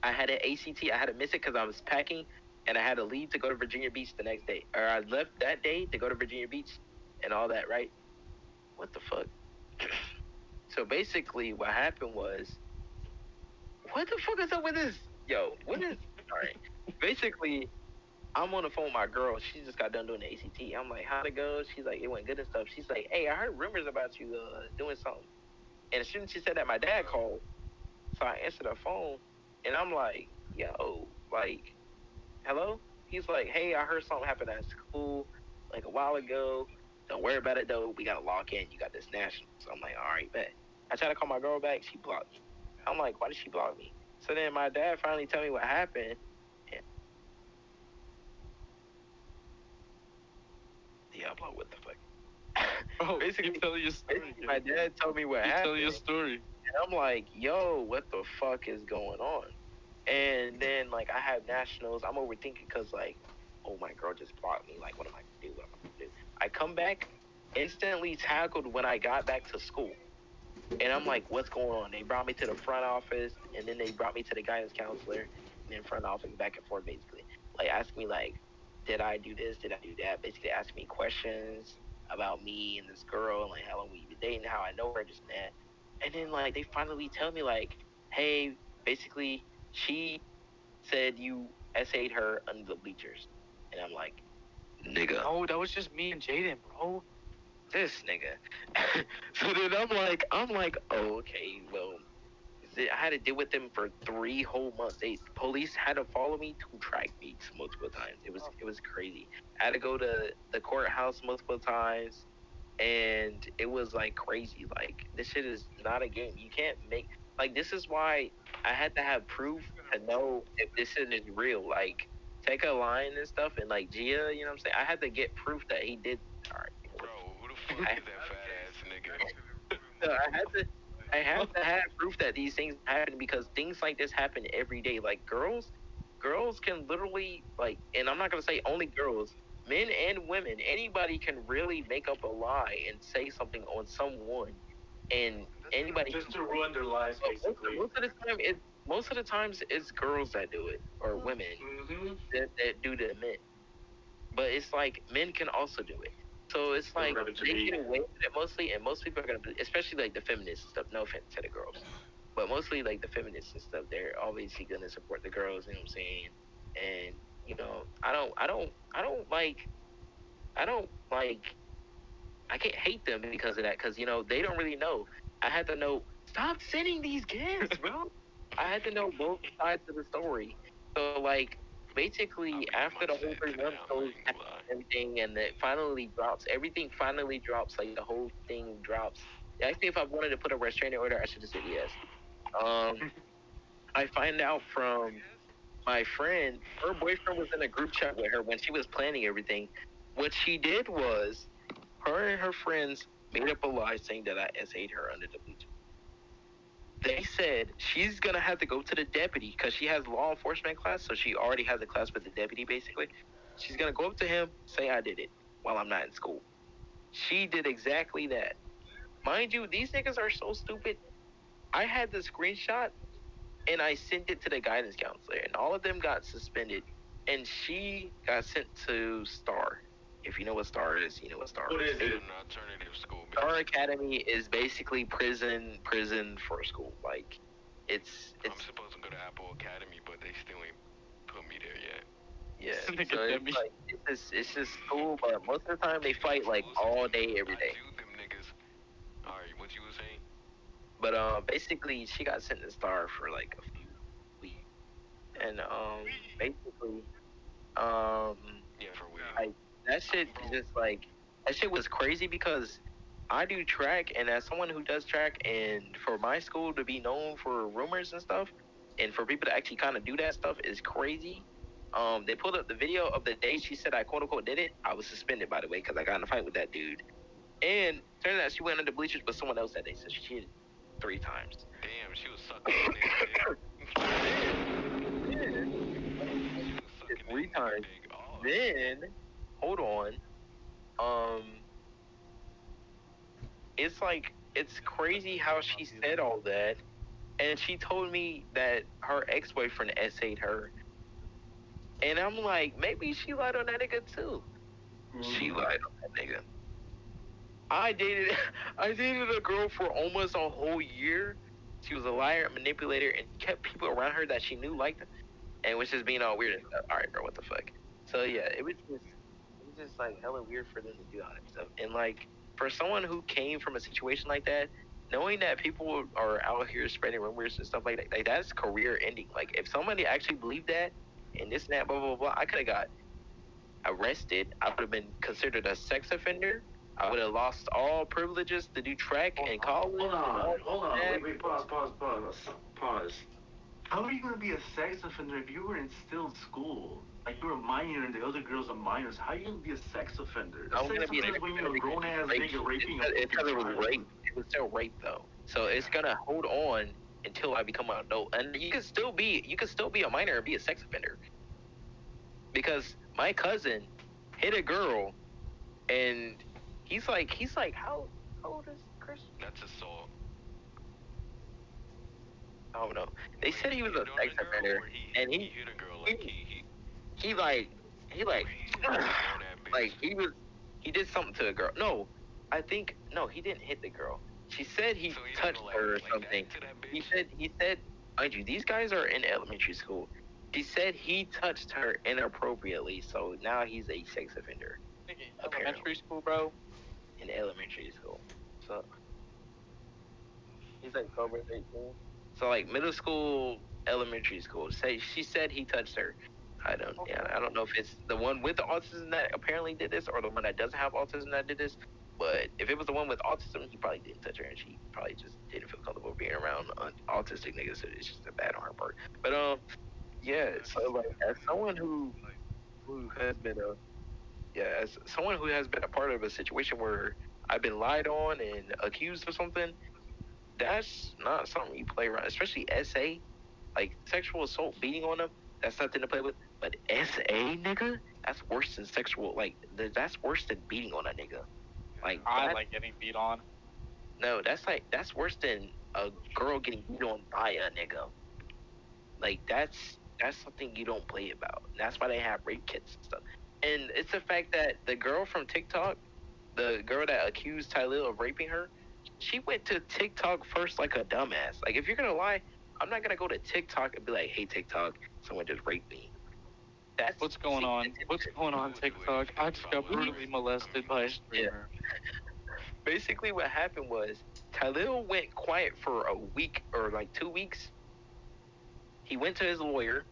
I had an ACT. I had to miss it because I was packing, and I had to leave to go to Virginia Beach the next day. Or I left that day to go to Virginia Beach and all that, right? What the fuck? So basically, what happened was, what the fuck is up with this? Yo, what is, all right. Basically, I'm on the phone with my girl. She just got done doing the ACT. I'm like, how'd it go? She's like, it went good and stuff. She's like, hey, I heard rumors about you doing something. And as soon as she said that, my dad called. So I answered the phone, and I'm like, yo, like, hello? He's like, hey, I heard something happened at school like a while ago. Don't worry about it, though. We got to lock in. You got this national. So I'm like, all right, bet. I tried to call my girl back. She blocked me. I'm like, why did she block me? So then my dad finally tell me what happened. Yeah, I'm like, what the fuck? Oh, basically, tell your story. my dad told me what happened. Tell your story. And I'm like, yo, what the fuck is going on? And then, like, I have nationals. I'm overthinking because, like, oh, my girl just blocked me. Like, what am I going to do? What am I going to do? I come back, instantly tackled when I got back to school. And I'm like, what's going on? They brought me to the front office, and then they brought me to the guidance counselor, and then front office, back and forth, basically. Like, ask me, like, did I do this? Did I do that? Basically, ask me questions about me and this girl, and, like, how long we've been dating, how I know her, just that. And then, like, they finally tell me, like, hey, basically, she said you essayed her under the bleachers. And I'm like, nigga. Oh, that was just me and Jaden, bro. This nigga. So then I'm like, oh, okay, well, I had to deal with them for 3 whole months. Police had to follow me to track meets multiple times. It was crazy. I had to go to the courthouse multiple times, and it was like crazy. Like, this shit is not a game. You can't make, like, this is why I had to have proof to know if this shit is real. Like, take a line and stuff, and like Gia, you know what I'm saying? I had to get proof that he did. All right. Bro, who the fuck is that fat ass nigga? So I have to have proof that these things happen, because things like this happen every day. Like, girls can literally, like, and I'm not gonna say only girls, men and women, anybody can really make up a lie and say something on someone, and anybody Just to ruin their lives, basically. Most of the times it's girls that do it, or women that do the men. But it's like men can also do it. So it's like they get away with it mostly, and most people are gonna, especially like the feminists and stuff. No offense to the girls, but mostly like the feminists and stuff. They're obviously gonna support the girls. You know what I'm saying? And you know, I can't hate them because of that. Because you know, they don't really know. I had to know. Stop sending these gifts, bro. I had to know both sides of the story. So like, basically, after the whole 3 months goes, everything, and it finally drops, everything finally drops, like the whole thing drops. Actually, if I wanted to put a restraining order, I should have said yes. I find out from my friend, her boyfriend was in a group chat with her when she was planning everything. What she did was, her and her friends made up a lie saying that I essayed her under the bleachers. They said she's gonna have to go to the deputy because she has law enforcement class, so she already has a class with the deputy. Basically, she's gonna go up to him, say I did it while I'm not in school. She did exactly that. Mind you, these niggas are so stupid. I had the screenshot and I sent it to the guidance counselor, and all of them got suspended, and she got sent to STAR. If you know what STAR is, you know what STAR is. What is it? An alternative school. STAR Academy is basically prison for school. Like, it's. I'm supposed to go to Apple Academy, but they still ain't put me there yet. Yeah, so it's like, it's just school, but most of the time they fight like all day, every day. Them niggas. All right, what you was saying? But basically, she got sent to STAR for like a few weeks, and basically, yeah, for weeks. that shit just like, that shit was crazy because I do track, and as someone who does track, and for my school to be known for rumors and stuff, and for people to actually kind of do that stuff is crazy. They pulled up the video of the day she said I quote unquote did it. I was suspended, by the way, because I got in a fight with that dude. And turns out she went under bleachers with someone else that day, so she cheated 3 times. Damn, she was sucking 3 times. Then, hold on. It's like, it's crazy how she said all that, and she told me that her ex-boyfriend essayed her. And I'm like, maybe she lied on that nigga too. She lied on that nigga. I dated a girl for almost a whole year. She was a liar, manipulator, and kept people around her that she knew liked her, and was just being all weird and stuff. All right, bro, what the fuck? So yeah, it was just like hella weird for them to do all that stuff. And like, for someone who came from a situation like that, knowing that people are out here spreading rumors and stuff like that, that's career ending. Like, if somebody actually believed that, and this and that, blah, blah, blah, I could have got arrested. I would have been considered a sex offender. I would have lost all privileges to do track and college. Hold on. Wait, pause. How are you going to be a sex offender if you were in still school? Like, you were a minor and the other girls are minors. How are you going to be a sex offender? I'm going to be when you're a grown-ass nigga raping It's because it was rape. It was still rape, though. So it's going to hold on until I become an adult. And you can still be a minor and be a sex offender. Because my cousin hit a girl, and he's like, how old is Chris? That's assault. I don't know. They said he was a sex offender, and he hit a girl like he did something to a girl. No, he didn't hit the girl. She said he touched her or something. He said, mind you, these guys are in elementary school. She said he touched her inappropriately, so now he's a sex offender. Elementary school, bro? In elementary school. So he's like over 18. So like middle school, elementary school. She said he touched her. I don't know if it's the one with the autism that apparently did this, or the one that doesn't have autism that did this. But if it was the one with autism, he probably didn't touch her, and she probably just didn't feel comfortable being around autistic niggas. So it's just a bad on her part. But yeah. So like, as someone who has been a part of a situation where I've been lied on and accused of something, that's not something you play around. Especially SA, like sexual assault, beating on them. That's nothing to play with. But SA, nigga, that's worse than sexual. Like, that's worse than beating on a nigga. Like, I like getting beat on. No, that's worse than a girl getting beat on by a nigga. Like, that's something you don't play about. And that's why they have rape kits and stuff. And it's the fact that the girl from TikTok, the girl that accused Tylil of raping her, she went to TikTok first like a dumbass. Like, if you're gonna lie, I'm not gonna go to TikTok and be like, hey, TikTok, someone just raped me. That's What's going on? What's going on, TikTok? I just got brutally molested by a streamer. Yeah. Basically, what happened was Tylil went quiet for a week or like 2 weeks. He went to his lawyer,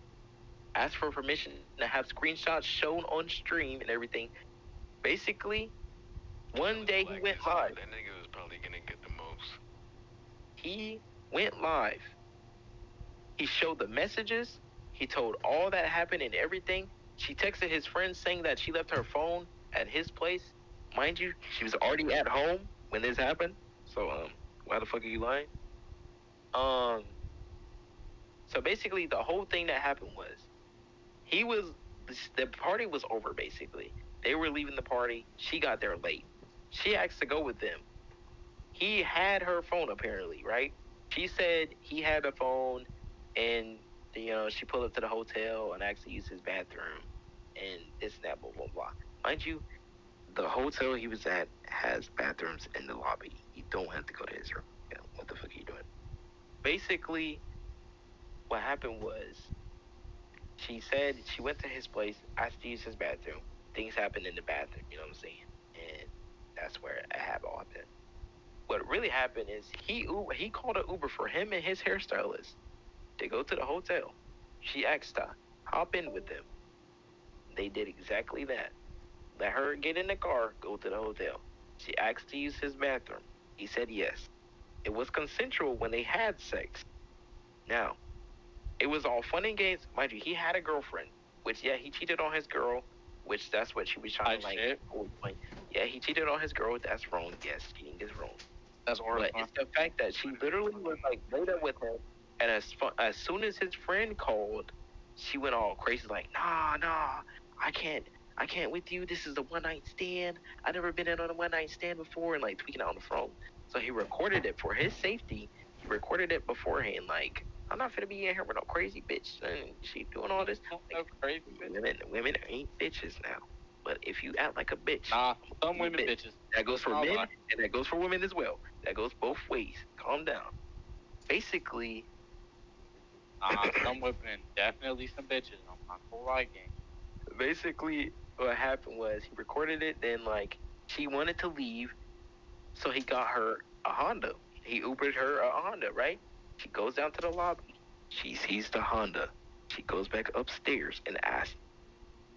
asked for permission to have screenshots shown on stream and everything. Basically, one day he went live. That nigga was probably gonna get the most. He went live. He showed the messages. He told all that happened and everything. She texted his friend saying that she left her phone at his place. Mind you, she was already at home when this happened. So, why the fuck are you lying? So basically, the whole thing that happened was, the party was over, basically. They were leaving the party. She got there late. She asked to go with them. He had her phone, apparently, right? She said he had a phone, and, she pulled up to the hotel and asked to use his bathroom, and this and that, blah, blah, blah. Mind you, the hotel he was at has bathrooms in the lobby. You don't have to go to his room. What the fuck are you doing? Basically, what happened was, she said she went to his place, asked to use his bathroom. Things happened in the bathroom, you know what I'm saying? And that's where it all happened. What really happened is he called an Uber for him and his hairstylist to go to the hotel. She asked to hop in with them. They did exactly that. Let her get in the car, go to the hotel. She asked to use his bathroom. He said yes. It was consensual when they had sex. Now, it was all fun and games. Mind you, he had a girlfriend, which, yeah, he cheated on his girl, which that's what she was trying to, like, yeah, he cheated on his girl. That's wrong. Yes, cheating is wrong. That's horrible. But it's the fact that she literally was, like, laid up with him, and as soon as his friend called, she went all crazy, like, nah, I can't with you. This is a one-night stand. I've never been in on a one-night stand before, and, like, tweaking out on the phone. So he recorded it for his safety. He recorded it beforehand, like, I'm not finna be in here with no crazy bitch, and she doing all this. Like, crazy women ain't bitches now. But if you act like a bitch, nah, some women bitches. That goes for men, and that goes for women as well. That goes both ways. Calm down. Basically, some women, definitely some bitches. I'm not gonna lie, gang. Basically, what happened was he recorded it. Then, like, she wanted to leave, so he got her a Honda. He Ubered her a Honda, right? She goes down to the lobby. She sees the Honda. She goes back upstairs and asks.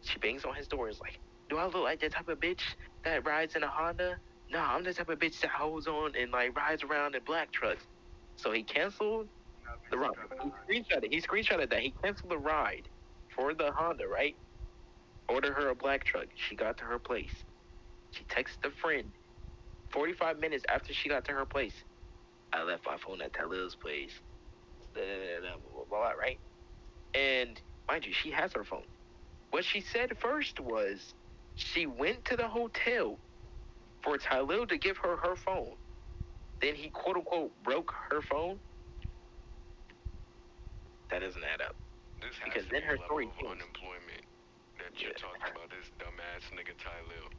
She bangs on his door. Is like, do I look like that type of bitch that rides in a Honda? No, I'm the type of bitch that holds on and, like, rides around in black trucks. So he canceled the ride. He screenshotted that. He canceled the ride for the Honda, right? Ordered her a black truck. She got to her place. She texted a friend 45 minutes after she got to her place. I left my phone at Talil's place. Blah, blah, blah, right? And mind you, she has her phone. What she said first was she went to the hotel for Talil to give her her phone. Then he quote unquote broke her phone. That doesn't add up. This has because to then be her a story level of changed. unemployment that you're talking about this dumbass nigga Tylil.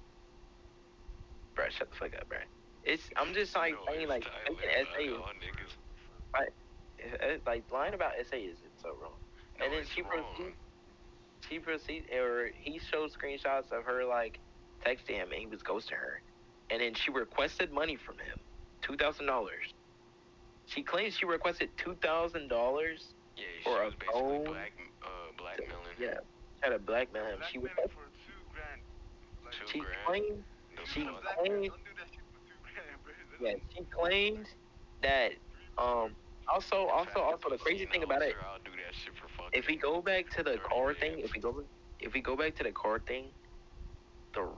Bruh, shut the fuck up, bruh. I'm just like saying, like, Tylil, like lying about SA is so wrong. No, And then he showed screenshots of her, like, texting him, and he was ghosting her. And then she requested money from him, $2,000. She claims she requested $2,000 yeah, for was a phone. blackmailing. Yeah, tried to blackmail him. She was. for $2,000. Like, She claimed. She claimed. Yeah, she claimed that. Also, the crazy thing about it. I'll do that shit for fucking. If we go back to the car thing, if we go back to the car thing, the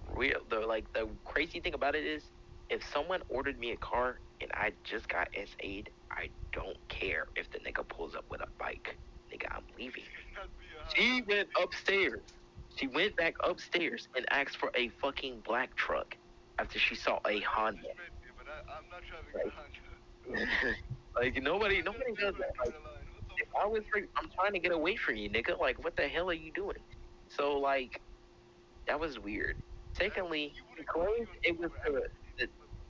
crazy thing about it is, if someone ordered me a car and I just got SA'd, I don't care if the nigga pulls up with a bike. Nigga, I'm leaving. She went upstairs. She went back upstairs and asked for a fucking black truck after she saw a Honda. I'm not driving a Honda. Like, nobody does that. Like, if I was free, I'm trying to get away from you, nigga. Like, what the hell are you doing? So, like, that was weird. Secondly, she claimed it was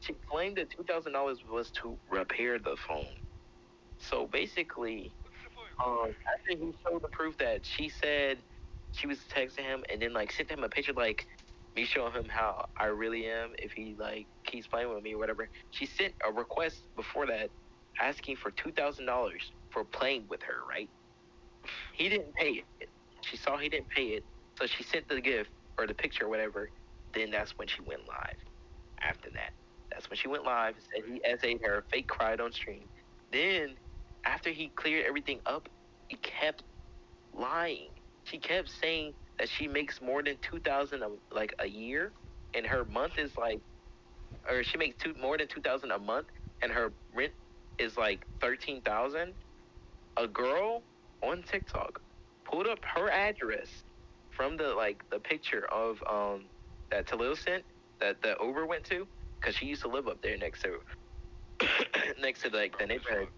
she claimed that $2,000 was to repair the phone. So basically, after he showed the proof that she said she was texting him and then, like, sent him a picture, like, me showing him how I really am if he, like, keeps playing with me or whatever, she sent a request before that asking for $2,000 for playing with her, right? He didn't pay it. She saw he didn't pay it, so she sent the gift or the picture or whatever. Then that's when she went live. After that, that's when she went live, said he SA'd her, fake cried on stream. Then, after he cleared everything up, he kept lying. She kept saying that she makes more than $2,000 like a year, and her month is like, or she makes more than $2,000 a month, and her rent is like $13,000. A girl on TikTok pulled up her address from the picture of that Talil sent that the Uber went to, because she used to live up there next to like the neighborhood.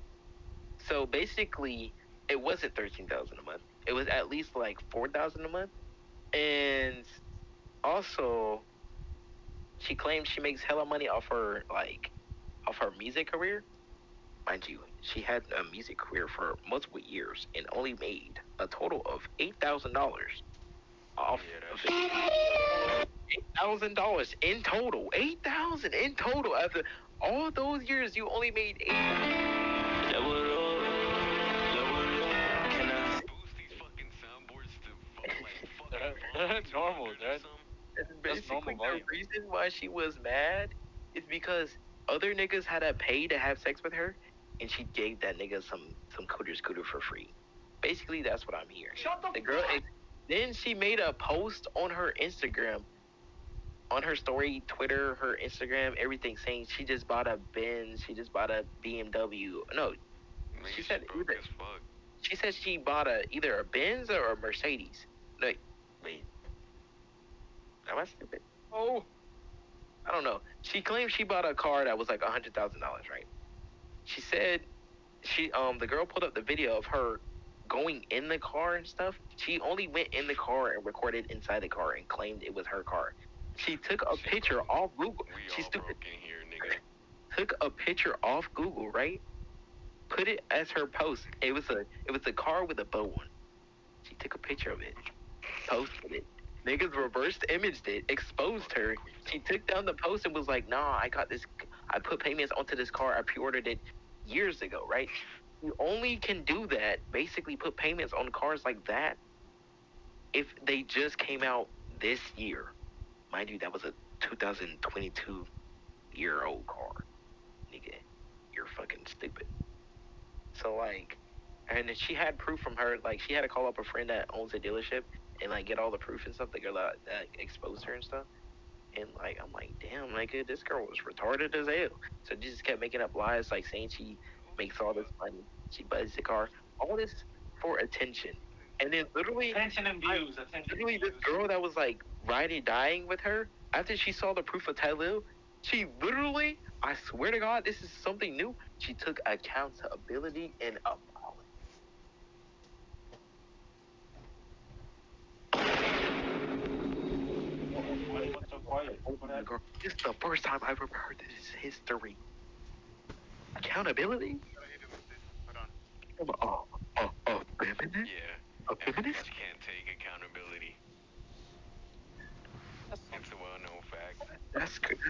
So basically, it wasn't $13,000 a month. It was at least like $4,000 a month. And also, she claims she makes hella money off her music career. Mind you, she had a music career for multiple years and only made a total of $8,000 off of it. $8,000 in total. $8,000 in total. After all those years, you only made $8,000. Can I boost these fucking soundboards to fucking That's normal, dude. That's basically the reason why she was mad is because other niggas had to pay to have sex with her, and she gave that nigga some scooter for free. Basically, that's what I'm hearing. Shut The girl. Then she made a post on her Instagram, on her story, Twitter, her Instagram, everything, saying she just bought a Benz, she just bought a BMW. No, she said either. She said she bought either a Benz or a Mercedes. Like, wait, am I stupid? Oh, I don't know. She claimed she bought a car that was like $100,000, right? She said the girl pulled up the video of her going in the car and stuff. She only went in the car and recorded inside the car and claimed it was her car. She took a picture off Google. She's stupid. Took a picture off Google, right? Put it as her post. It was a car with a bow on. She took a picture of it, posted it. Niggas reversed imaged it, exposed her. She took down the post and was like, "Nah, I got this. I put payments onto this car. I pre-ordered it years ago, right?" You only can do that, basically put payments on cars like that, if they just came out this year. Mind you, that was a 2022-year-old car. Nigga, you're fucking stupid. So, like, and then she had proof from her, like, she had to call up a friend that owns a dealership and, like, get all the proof and stuff, the girl that exposed her and stuff. And, like, I'm like, damn, nigga, this girl was retarded as hell. So she just kept making up lies, like, saying she makes all this money, she buys the car, all this for attention. And then literally, Attention and views. Literally, this girl that was, like, dying with her, after she saw the proof of Tyloo, she literally, I swear to God, this is something new, she took accountability and apology. What's so quiet? Girl, this is the first time I've ever heard this history. Accountability? Feminist? Yeah. A feminist? Can't take accountability. It's a well-known fact. That's crazy.